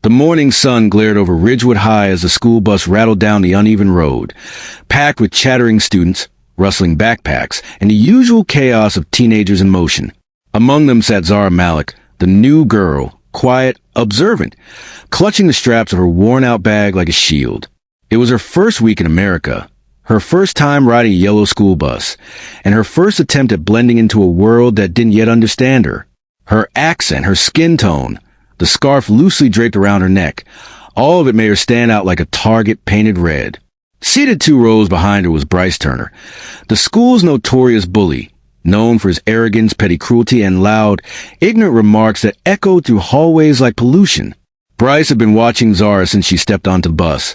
The morning sun glared over Ridgewood High as the school bus rattled down the uneven road, packed with chattering students, rustling backpacks, and the usual chaos of teenagers in motion. Among them sat Zara Malik, the new girl, quiet, observant, clutching the straps of her worn-out bag like a shield. It was her first week in America, her first time riding a yellow school bus, and her first attempt at blending into a world that didn't yet understand her. Her accent, her skin tone, the scarf loosely draped around her neck, all of it made her stand out like a target painted red. Seated 2 rows behind her was Bryce Turner, the school's notorious bully, known for his arrogance, petty cruelty, and loud, ignorant remarks that echoed through hallways like pollution. Bryce had been watching Zara since she stepped onto the bus,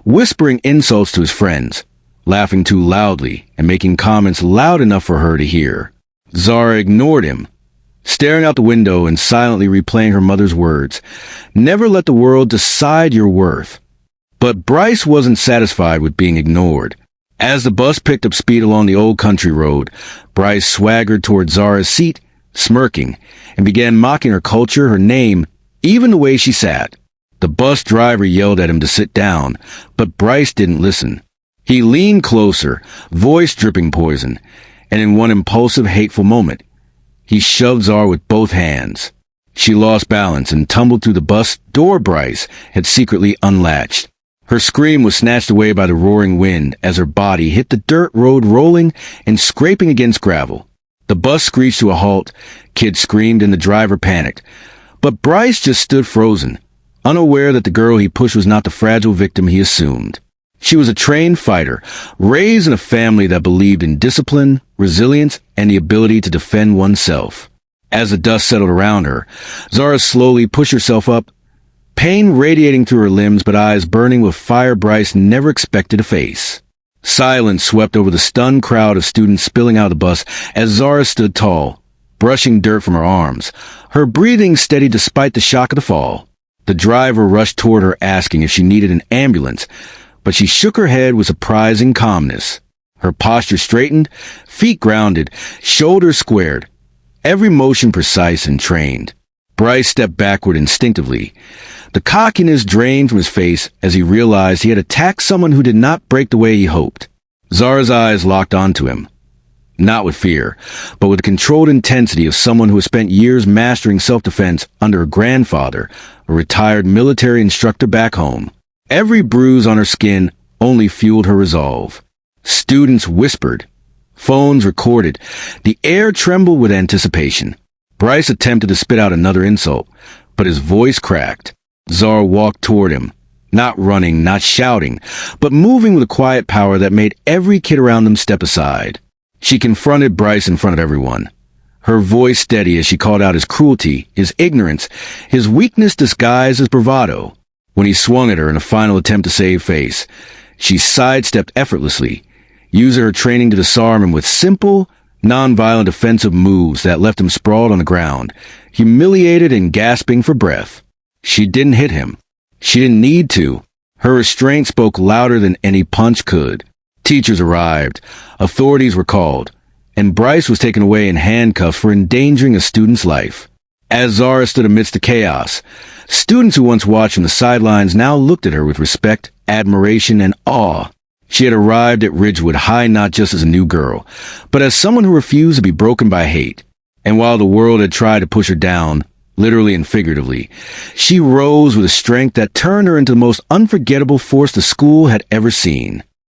whispering insults to his friends, laughing too loudly, and making comments loud enough for her to hear. Zara ignored him, staring out the window and silently replaying her mother's words. Never let the world decide your worth. But Bryce wasn't satisfied with being ignored. As the bus picked up speed along the old country road, Bryce swaggered toward Zara's seat, smirking, and began mocking her culture, her name, even the way she sat. The bus driver yelled at him to sit down, but Bryce didn't listen. He leaned closer, voice dripping poison, and in one impulsive, hateful moment, he shoved Zara with both hands. She lost balance and tumbled through the bus door Bryce had secretly unlatched. Her scream was snatched away by the roaring wind as her body hit the dirt road, rolling and scraping against gravel. The bus screeched to a halt, kids screamed and the driver panicked. But Bryce just stood frozen, unaware that the girl he pushed was not the fragile victim he assumed. She was a trained fighter, raised in a family that believed in discipline, resilience, and the ability to defend oneself. As the dust settled around her, Zara slowly pushed herself up, pain radiating through her limbs but eyes burning with fire Bryce never expected to face. Silence swept over the stunned crowd of students spilling out of the bus as Zara stood tall, brushing dirt from her arms, her breathing steady despite the shock of the fall. The driver rushed toward her asking if she needed an ambulance, but she shook her head with surprising calmness. Her posture straightened, feet grounded, shoulders squared, every motion precise and trained. Bryce stepped backward instinctively. The cockiness drained from his face as he realized he had attacked someone who did not break the way he hoped. Zara's eyes locked onto him, not with fear, but with the controlled intensity of someone who has spent years mastering self-defense under her grandfather, a retired military instructor back home. Every bruise on her skin only fueled her resolve. Students whispered. Phones recorded. The air trembled with anticipation. Bryce attempted to spit out another insult, but his voice cracked. Zara walked toward him, not running, not shouting, but moving with a quiet power that made every kid around them step aside. She confronted Bryce in front of everyone, her voice steady as she called out his cruelty, his ignorance, his weakness disguised as bravado. When he swung at her in a final attempt to save face, she sidestepped effortlessly, using her training to disarm him with simple, non-violent defensive moves that left him sprawled on the ground, humiliated and gasping for breath. She didn't hit him. She didn't need to. Her restraint spoke louder than any punch could. Teachers arrived, authorities were called, and Bryce was taken away in handcuffs for endangering a student's life. As Zara stood amidst the chaos, students who once watched from the sidelines now looked at her with respect, admiration, and awe. She had arrived at Ridgewood High not just as a new girl, but as someone who refused to be broken by hate. And while the world had tried to push her down, literally and figuratively, she rose with a strength that turned her into the most unforgettable force the school had ever seen.